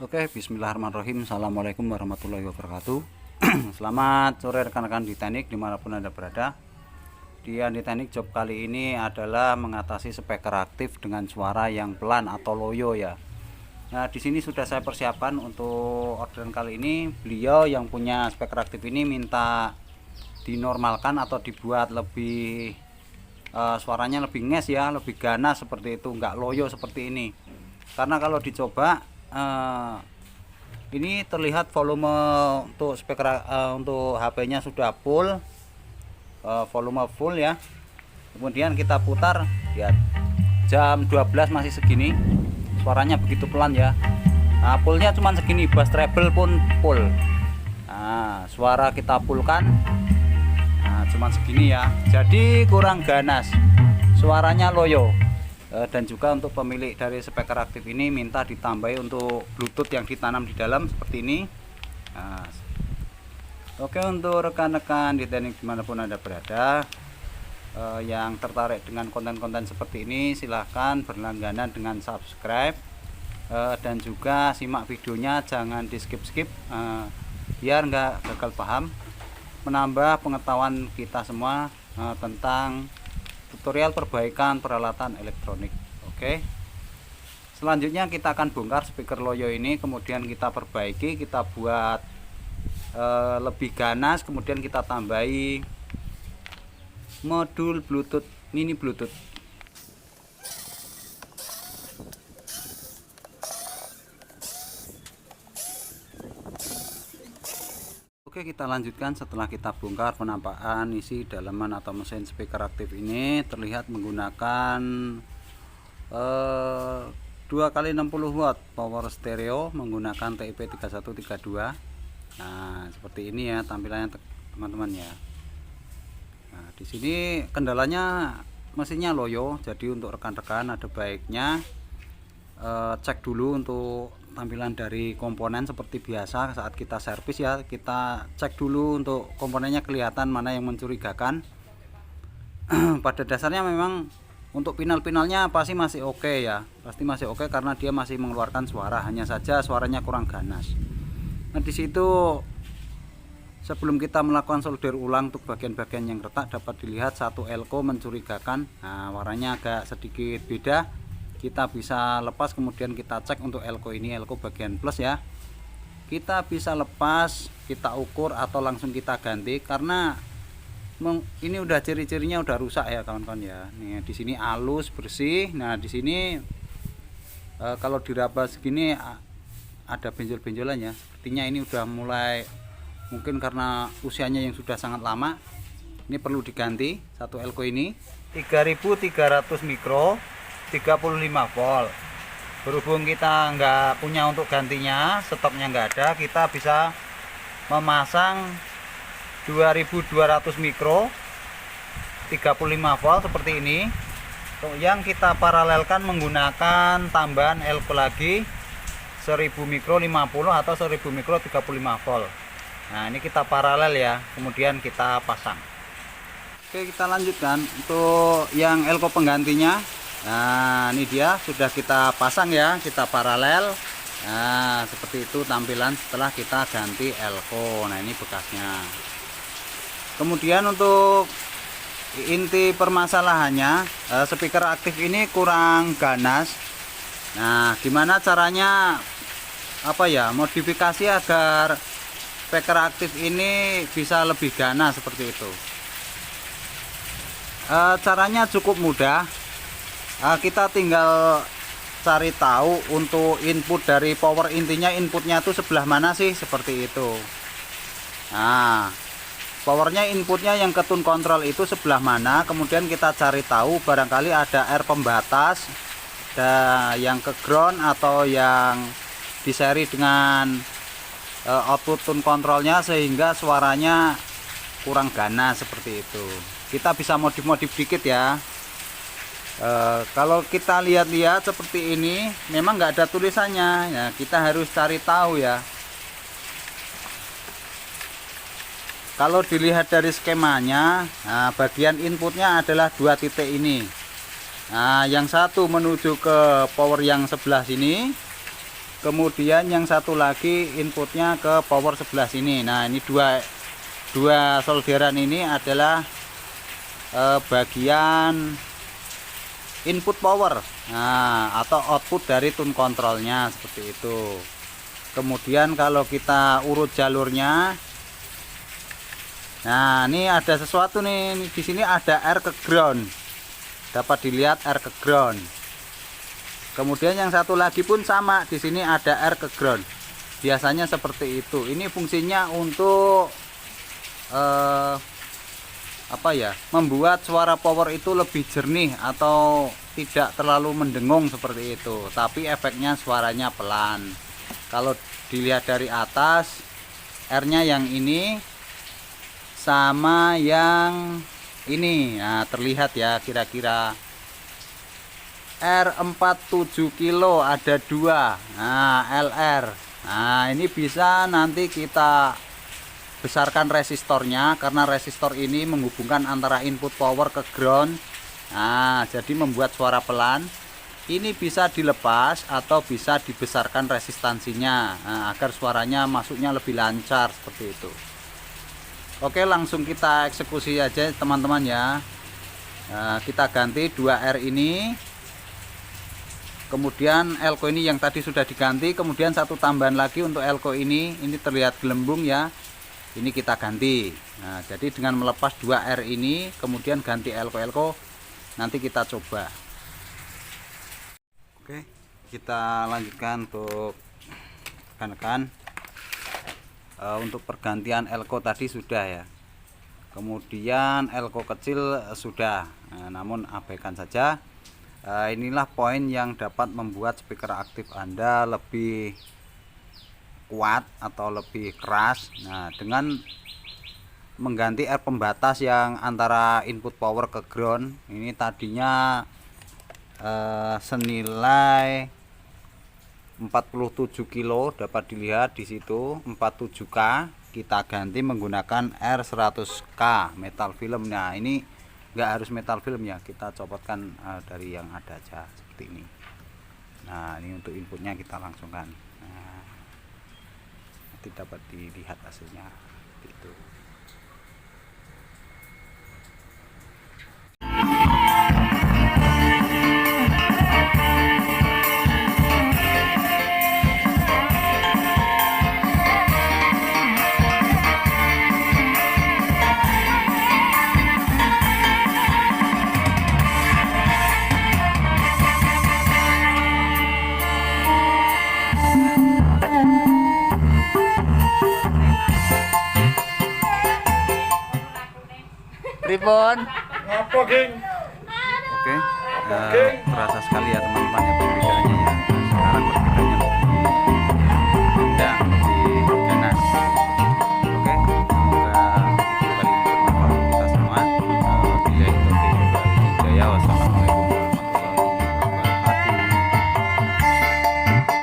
Oke, bismillahirrahmanirrahim. Assalamualaikum warahmatullahi wabarakatuh. Selamat sore rekan-rekan di teknik dimanapun Anda berada. Di Andi Teknik job kali ini adalah mengatasi speaker aktif dengan suara yang pelan atau loyo ya. Nah, di sini sudah saya persiapkan untuk orderan kali ini. Beliau yang punya speaker aktif ini minta dinormalkan atau dibuat lebih suaranya lebih nges ya, lebih ganas seperti itu, enggak loyo seperti ini. Karena kalau dicoba ini terlihat volume untuk speaker untuk HP-nya sudah full, volume full ya. Kemudian kita putar, lihat jam 12 masih segini, suaranya begitu pelan ya. Nah, fullnya cuma segini, bass treble pun full. Nah, suara kita fullkan, nah, cuma segini ya, jadi kurang ganas, suaranya loyo. Dan juga untuk pemilik dari speaker aktif ini minta ditambahi untuk Bluetooth yang ditanam di dalam seperti ini. Nah, oke, untuk rekan-rekan di teknik dimanapun Anda berada yang tertarik dengan konten-konten seperti ini, silahkan berlangganan dengan subscribe dan juga simak videonya, jangan di skip-skip biar nggak gagal paham, menambah pengetahuan kita semua tentang tutorial perbaikan peralatan elektronik. Oke, selanjutnya kita akan bongkar speaker loyo ini, kemudian kita perbaiki, kita buat lebih ganas, kemudian kita tambahi modul Bluetooth, mini Bluetooth. Oke, kita lanjutkan. Setelah kita bongkar penampakan isi dalaman atau mesin speaker aktif ini, terlihat menggunakan 2x60 watt power stereo menggunakan TIP 3132. Nah, seperti ini ya tampilannya teman-teman ya. Nah, di sini kendalanya mesinnya loyo, jadi untuk rekan-rekan ada baiknya cek dulu untuk tampilan dari komponen seperti biasa saat kita servis ya. Kita cek dulu untuk komponennya, kelihatan mana yang mencurigakan. Pada dasarnya memang untuk pinal-pinalnya pasti masih oke ya, pasti masih oke karena dia masih mengeluarkan suara, hanya saja suaranya kurang ganas. Nah, di situ sebelum kita melakukan solder ulang untuk bagian-bagian yang retak, dapat dilihat satu elko mencurigakan. Nah, warnanya agak sedikit beda. Kita bisa lepas, kemudian kita cek untuk elko ini, elko bagian plus ya. Kita bisa lepas, kita ukur atau langsung kita ganti karena ini udah ciri-cirinya udah rusak ya kawan-kawan ya. Nih di sini halus bersih. Nah, di sini kalau diraba segini ada benjol-benjolan ya. Sepertinya ini udah mulai, mungkin karena usianya yang sudah sangat lama. Ini perlu diganti satu elko ini. 3300 mikro 35 volt. Berhubung kita nggak punya untuk gantinya, stoknya nggak ada, kita bisa memasang 2200 mikro 35 volt seperti ini. Yang kita paralelkan menggunakan tambahan elko lagi 1000 mikro 50 atau 1000 mikro 35 volt. Nah, ini kita paralel ya, kemudian kita pasang. Oke, kita lanjutkan untuk yang elko penggantinya. Nah, ini dia sudah kita pasang ya, kita paralel. Nah, seperti itu tampilan setelah kita ganti elko. Nah, ini bekasnya. Kemudian untuk inti permasalahannya, speaker aktif ini kurang ganas. Nah, gimana caranya modifikasi agar speaker aktif ini bisa lebih ganas seperti itu? Caranya cukup mudah. Kita tinggal cari tahu untuk input dari power, intinya inputnya itu sebelah mana sih, seperti itu. Nah, powernya, inputnya yang ke tune control itu sebelah mana, kemudian kita cari tahu barangkali ada R pembatas yang ke ground atau yang di seri dengan output tune controlnya sehingga suaranya kurang ganas seperti itu. Kita bisa modif-modif dikit ya. Kalau kita lihat-lihat seperti ini memang nggak ada tulisannya ya, kita harus cari tahu ya. Kalau dilihat dari skemanya, nah, bagian inputnya adalah dua titik ini. Nah, yang satu menuju ke power yang sebelah sini, Kemudian yang satu lagi inputnya ke power sebelah sini. Nah, ini dua solderan ini adalah bagian input power, nah, atau output dari tune controlnya, seperti itu. Kemudian kalau kita urut jalurnya, nah ini ada sesuatu nih, di sini ada air ke ground, dapat dilihat air ke ground. Kemudian yang satu lagi pun sama, di sini ada air ke ground, biasanya seperti itu. Ini fungsinya untuk apa ya, membuat suara power itu lebih jernih atau tidak terlalu mendengung seperti itu, tapi efeknya suaranya pelan. Kalau dilihat dari atas, R-nya yang ini sama yang ini, nah terlihat ya, kira-kira R47 kilo ada dua, nah LR. Nah ini bisa nanti kita besarkan resistornya, karena resistor ini menghubungkan antara input power ke ground. Nah jadi membuat suara pelan. Ini bisa dilepas atau bisa dibesarkan resistansinya, nah, agar suaranya masuknya lebih lancar, seperti itu. Oke, langsung kita eksekusi aja teman-teman ya. Nah, kita ganti 2R ini, kemudian elko ini yang tadi sudah diganti, kemudian satu tambahan lagi untuk elko ini terlihat gelembung ya, ini kita ganti. Nah jadi dengan melepas 2R ini kemudian ganti elko, nanti kita coba. Oke, kita lanjutkan untuk rekan-rekan. Untuk pergantian elko tadi sudah ya, kemudian elko kecil sudah, namun abaikan saja. Inilah poin yang dapat membuat speaker aktif Anda lebih kuat atau lebih keras. Nah dengan mengganti R pembatas yang antara input power ke ground, ini tadinya senilai 47 kilo, dapat dilihat di situ 47K, kita ganti menggunakan R100K metal film. Nah ini nggak harus metal film ya, kita copotkan dari yang ada aja seperti ini. Nah ini untuk inputnya kita langsungkan, nah, nanti dapat dilihat hasilnya gitu. Pripun? Apa, Geng? Oke, terasa sekali ya teman-teman